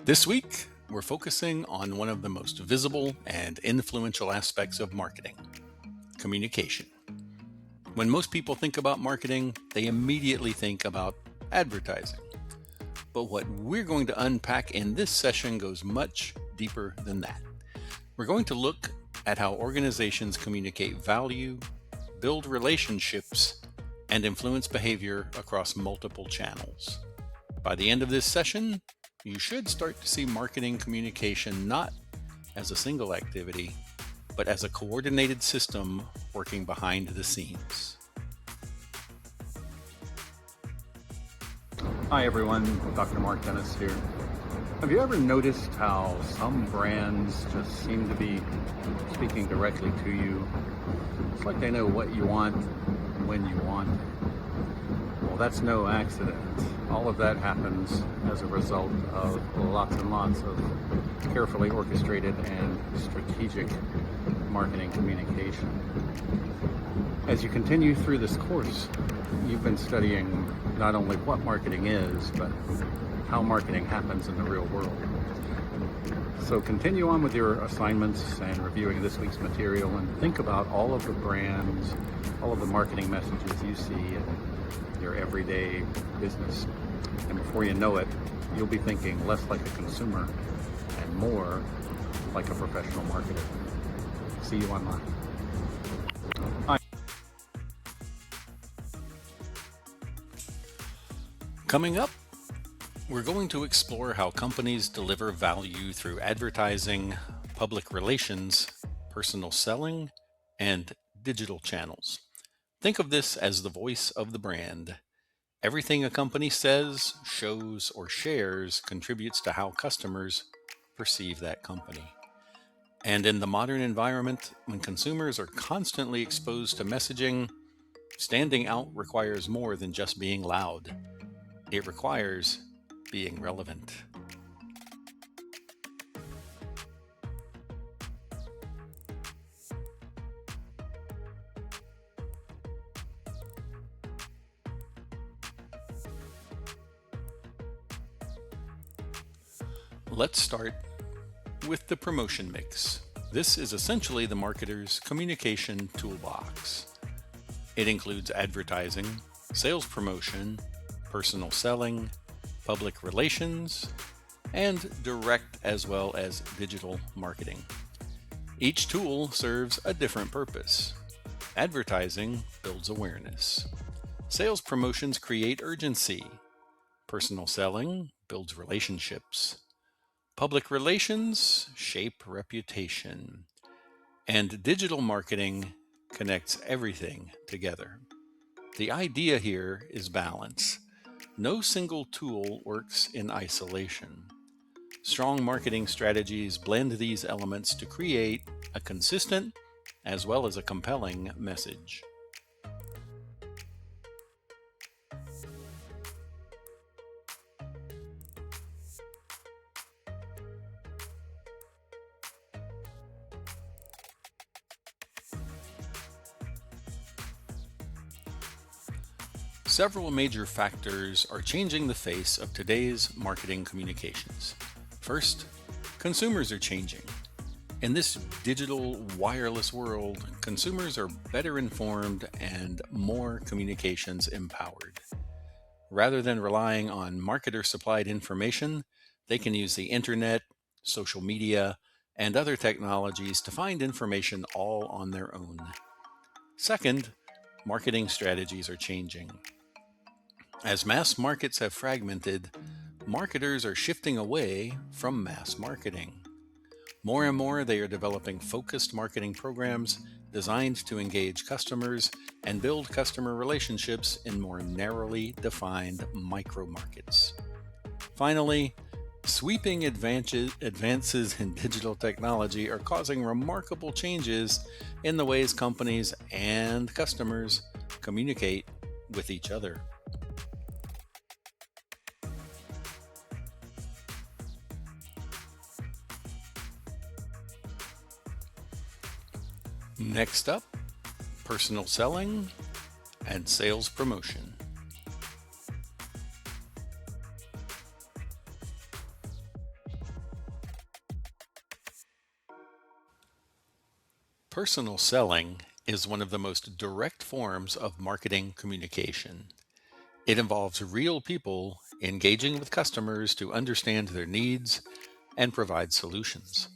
This week, we're focusing on one of the most visible and influential aspects of marketing: communication. When most people think about marketing, they immediately think about advertising. But what we're going to unpack in this session goes much deeper than that. We're going to look at how organizations communicate value, build relationships, and influence behavior across multiple channels. By the end of this session, you should start to see marketing communication not as a single activity, but as a coordinated system working behind the scenes. Hi everyone, Dr. Mark Dennis here. Have you ever noticed how some brands just seem to be speaking directly to you? It's like they know what you want, when you want it. Well, that's no accident. All of that happens as a result of lots and lots of carefully orchestrated and strategic marketing communication. As you continue through this course, you've been studying not only what marketing is, but how marketing happens in the real world. So continue on with your assignments and reviewing this week's material, and think about all of the brands, all of the marketing messages you see in your everyday business. And before you know it, you'll be thinking less like a consumer and more like a professional marketer. See you online. Coming up, we're going to explore how companies deliver value through advertising, public relations, personal selling, and digital channels. Think of this as the voice of the brand. Everything a company says, shows, or shares contributes to how customers perceive that company. And in the modern environment, when consumers are constantly exposed to messaging, standing out requires more than just being loud. It requires being relevant. Let's start with the promotion mix. This is essentially the marketer's communication toolbox. It includes advertising, sales promotion, personal selling, public relations, and direct as well as digital marketing. Each tool serves a different purpose. Advertising builds awareness. Sales promotions create urgency. Personal selling builds relationships. Public relations shape reputation. And digital marketing connects everything together. The idea here is balance. No single tool works in isolation. Strong marketing strategies blend these elements to create a consistent as well as a compelling message. Several major factors are changing the face of today's marketing communications. First, consumers are changing. In this digital wireless world, consumers are better informed and more communications empowered. Rather than relying on marketer-supplied information, they can use the internet, social media, and other technologies to find information all on their own. Second, marketing strategies are changing. As mass markets have fragmented, marketers are shifting away from mass marketing. More and more, they are developing focused marketing programs designed to engage customers and build customer relationships in more narrowly defined micro markets. Finally, sweeping advances in digital technology are causing remarkable changes in the ways companies and customers communicate with each other. Next up, personal selling and sales promotion. Personal selling is one of the most direct forms of marketing communication. It involves real people engaging with customers to understand their needs and provide solutions.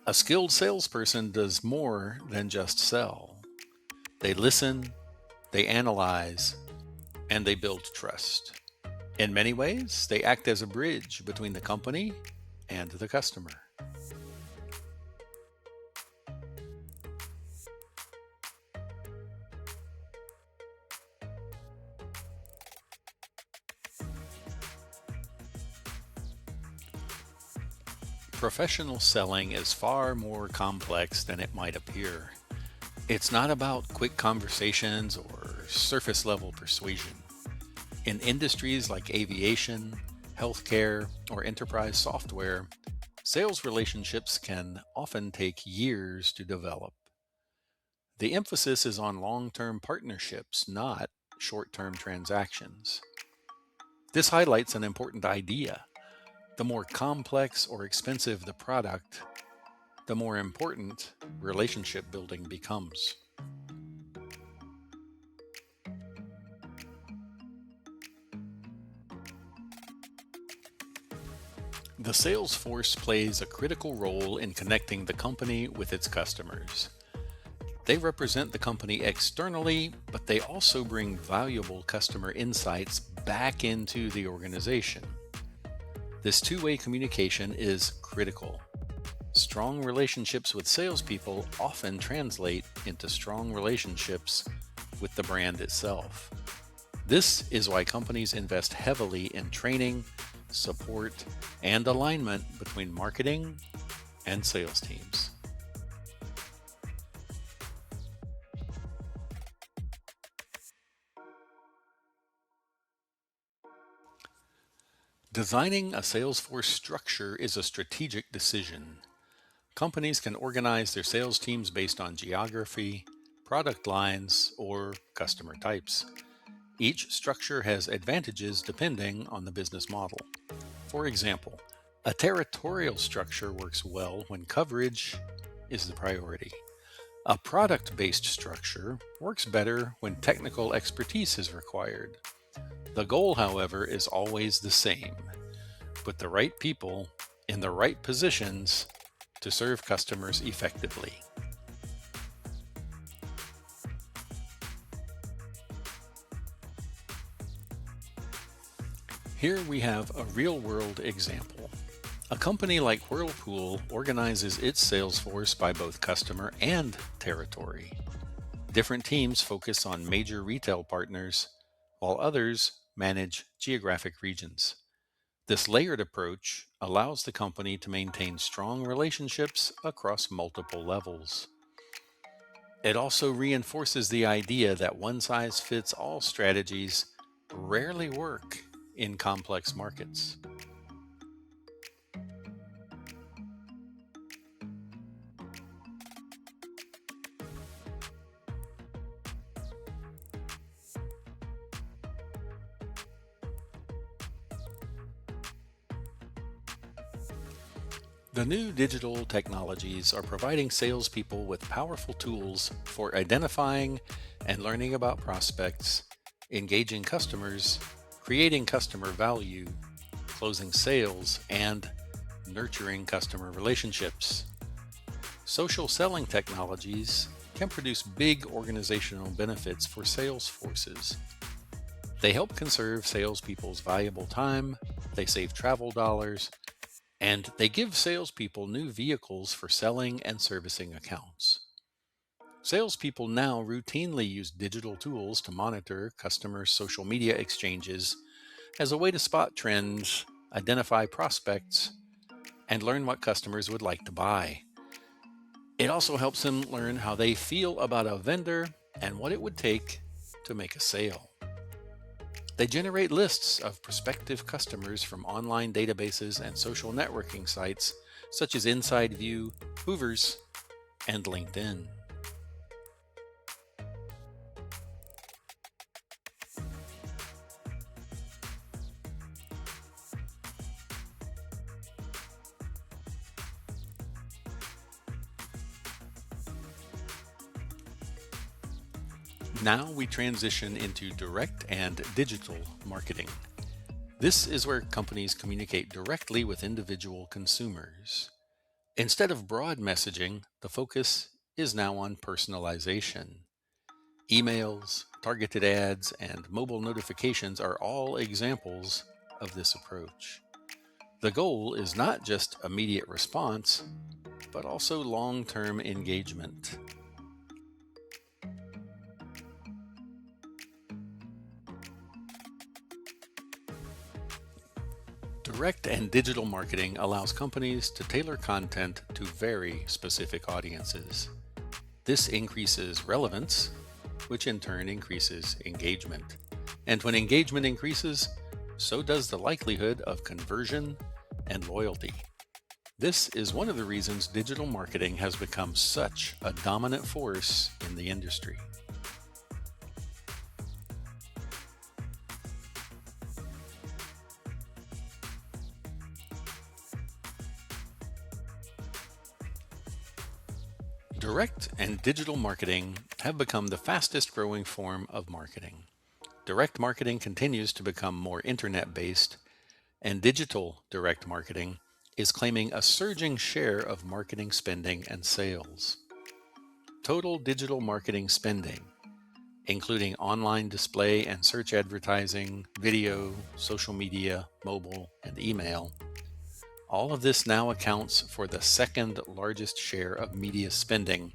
A skilled salesperson does more than just sell. They listen, they analyze, and they build trust. In many ways, they act as a bridge between the company and the customer. Professional selling is far more complex than it might appear. It's not about quick conversations or surface level persuasion. In industries like aviation, healthcare, or enterprise software, sales relationships can often take years to develop. The emphasis is on long-term partnerships, not short-term transactions. This highlights an important idea. The more complex or expensive the product, the more important relationship building becomes. The sales force plays a critical role in connecting the company with its customers. They represent the company externally, but they also bring valuable customer insights back into the organization. This two-way communication is critical. Strong relationships with salespeople often translate into strong relationships with the brand itself. This is why companies invest heavily in training, support, and alignment between marketing and sales teams. Designing a sales force structure is a strategic decision. Companies can organize their sales teams based on geography, product lines, or customer types. Each structure has advantages depending on the business model. For example, a territorial structure works well when coverage is the priority. A product-based structure works better when technical expertise is required. The goal, however, is always the same: put the right people in the right positions to serve customers effectively. Here we have a real-world example. A company like Whirlpool organizes its sales force by both customer and territory. Different teams focus on major retail partners, while others manage geographic regions. This layered approach allows the company to maintain strong relationships across multiple levels. It also reinforces the idea that one-size-fits-all strategies rarely work in complex markets. The new digital technologies are providing salespeople with powerful tools for identifying and learning about prospects, engaging customers, creating customer value, closing sales, and nurturing customer relationships. Social selling technologies can produce big organizational benefits for sales forces. They help conserve salespeople's valuable time, they save travel dollars, and they give salespeople new vehicles for selling and servicing accounts. Salespeople now routinely use digital tools to monitor customers' social media exchanges as a way to spot trends, identify prospects, and learn what customers would like to buy. It also helps them learn how they feel about a vendor and what it would take to make a sale. They generate lists of prospective customers from online databases and social networking sites such as Inside View, Hoovers, and LinkedIn. Now we transition into direct and digital marketing. This is where companies communicate directly with individual consumers. Instead of broad messaging, the focus is now on personalization. Emails, targeted ads, and mobile notifications are all examples of this approach. The goal is not just immediate response, but also long-term engagement. Direct and digital marketing allows companies to tailor content to very specific audiences. This increases relevance, which in turn increases engagement. And when engagement increases, so does the likelihood of conversion and loyalty. This is one of the reasons digital marketing has become such a dominant force in the industry. Direct and digital marketing have become the fastest growing form of marketing. Direct marketing continues to become more internet-based, and digital direct marketing is claiming a surging share of marketing spending and sales. Total digital marketing spending, including online display and search advertising, video, social media, mobile, and email, all of this now accounts for the second largest share of media spending,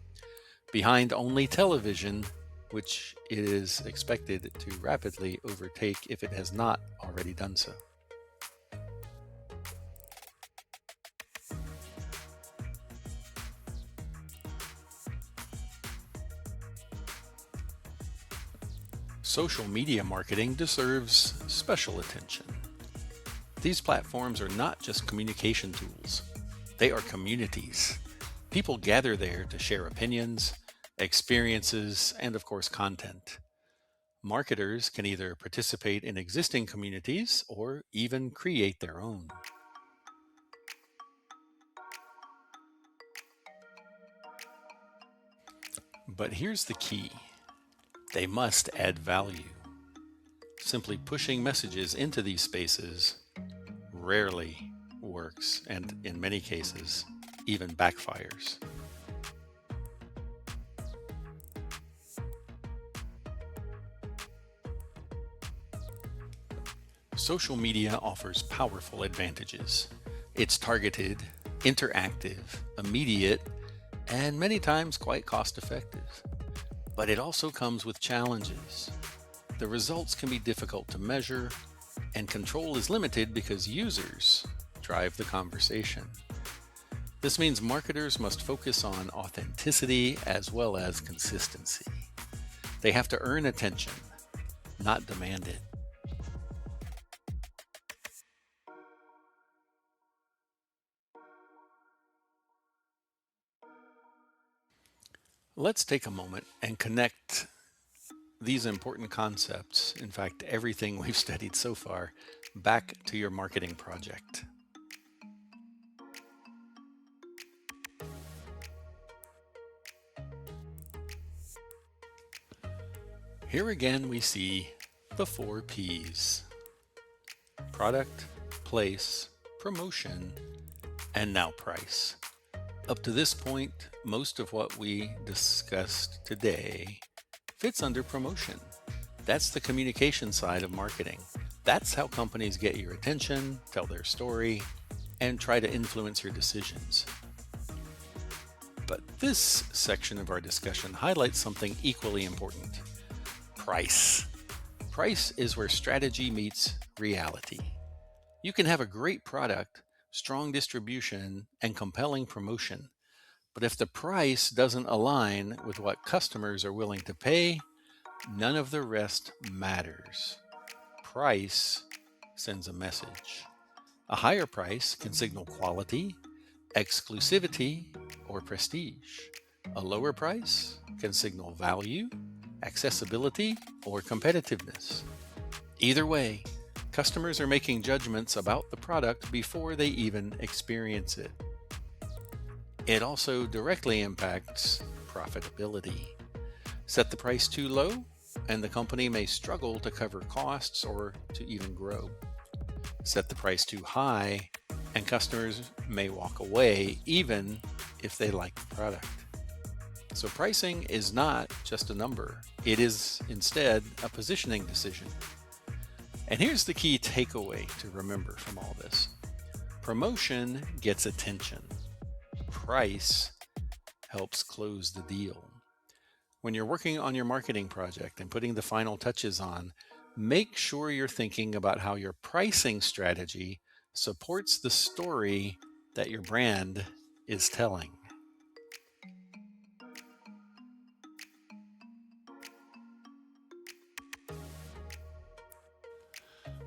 behind only television, which it is expected to rapidly overtake if it has not already done so. Social media marketing deserves special attention. These platforms are not just communication tools, they are communities. People gather there to share opinions, experiences, and of course, content. Marketers can either participate in existing communities or even create their own. But here's the key: they must add value. Simply pushing messages into these spaces rarely works, and in many cases, even backfires. Social media offers powerful advantages. It's targeted, interactive, immediate, and many times quite cost-effective. But it also comes with challenges. The results can be difficult to measure, and control is limited because users drive the conversation. This means marketers must focus on authenticity as well as consistency. They have to earn attention, not demand it. Let's take a moment and connect these important concepts, in fact, everything we've studied so far, back to your marketing project. Here again we see the 4 P's: product, place, promotion, and now price. Up to this point, most of what we discussed today fits under promotion. That's the communication side of marketing. That's how companies get your attention, tell their story, and try to influence your decisions. But this section of our discussion highlights something equally important: price. Price is where strategy meets reality. You can have a great product, strong distribution, and compelling promotion, but if the price doesn't align with what customers are willing to pay, none of the rest matters. Price sends a message. A higher price can signal quality, exclusivity, or prestige. A lower price can signal value, accessibility, or competitiveness. Either way, customers are making judgments about the product before they even experience it. It also directly impacts profitability. Set the price too low, and the company may struggle to cover costs or to even grow. Set the price too high, and customers may walk away even if they like the product. So pricing is not just a number. It is instead a positioning decision. And here's the key takeaway to remember from all this. Promotion gets attention. Price helps close the deal. When you're working on your marketing project and putting the final touches on, make sure you're thinking about how your pricing strategy supports the story that your brand is telling.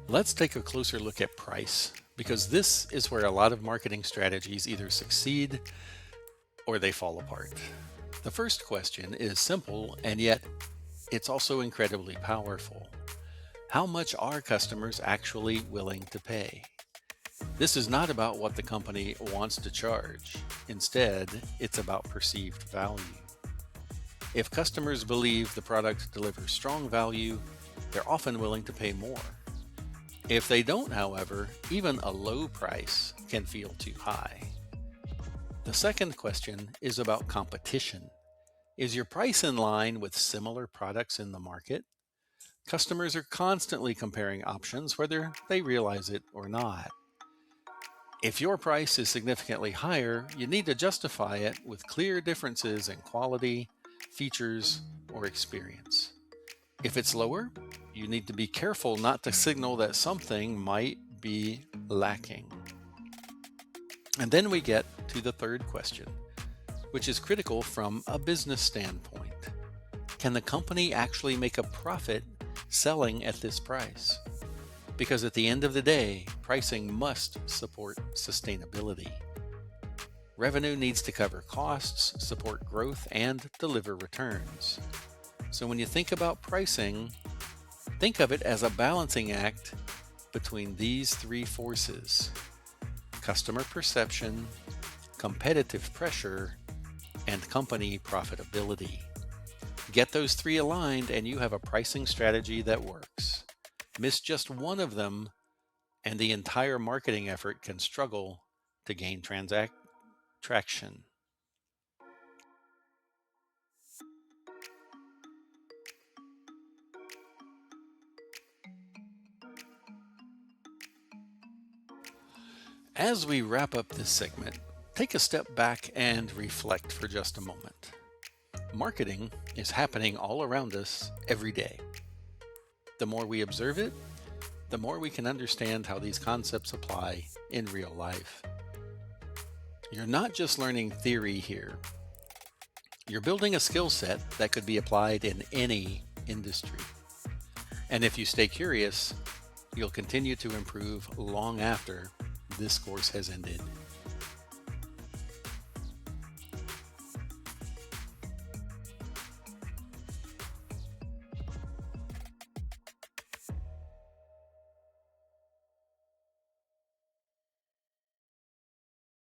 Let's take a closer look at price, because this is where a lot of marketing strategies either succeed or they fall apart. The first question is simple, and yet it's also incredibly powerful. How much are customers actually willing to pay? This is not about what the company wants to charge. Instead, it's about perceived value. If customers believe the product delivers strong value, they're often willing to pay more. If they don't, however, even a low price can feel too high. The second question is about competition. Is your price in line with similar products in the market? Customers are constantly comparing options, whether they realize it or not. If your price is significantly higher, you need to justify it with clear differences in quality, features, or experience. If it's lower, you need to be careful not to signal that something might be lacking. And then we get to the third question, which is critical from a business standpoint. Can the company actually make a profit selling at this price? Because at the end of the day, pricing must support sustainability. Revenue needs to cover costs, support growth, and deliver returns. So when you think about pricing, think of it as a balancing act between these three forces: customer perception, competitive pressure, and company profitability. Get those three aligned and you have a pricing strategy that works. Miss just one of them and the entire marketing effort can struggle to gain traction. As we wrap up this segment, take a step back and reflect for just a moment. Marketing is happening all around us every day. The more we observe it, the more we can understand how these concepts apply in real life. You're not just learning theory here. You're building a skill set that could be applied in any industry. And if you stay curious, you'll continue to improve long after this course has ended.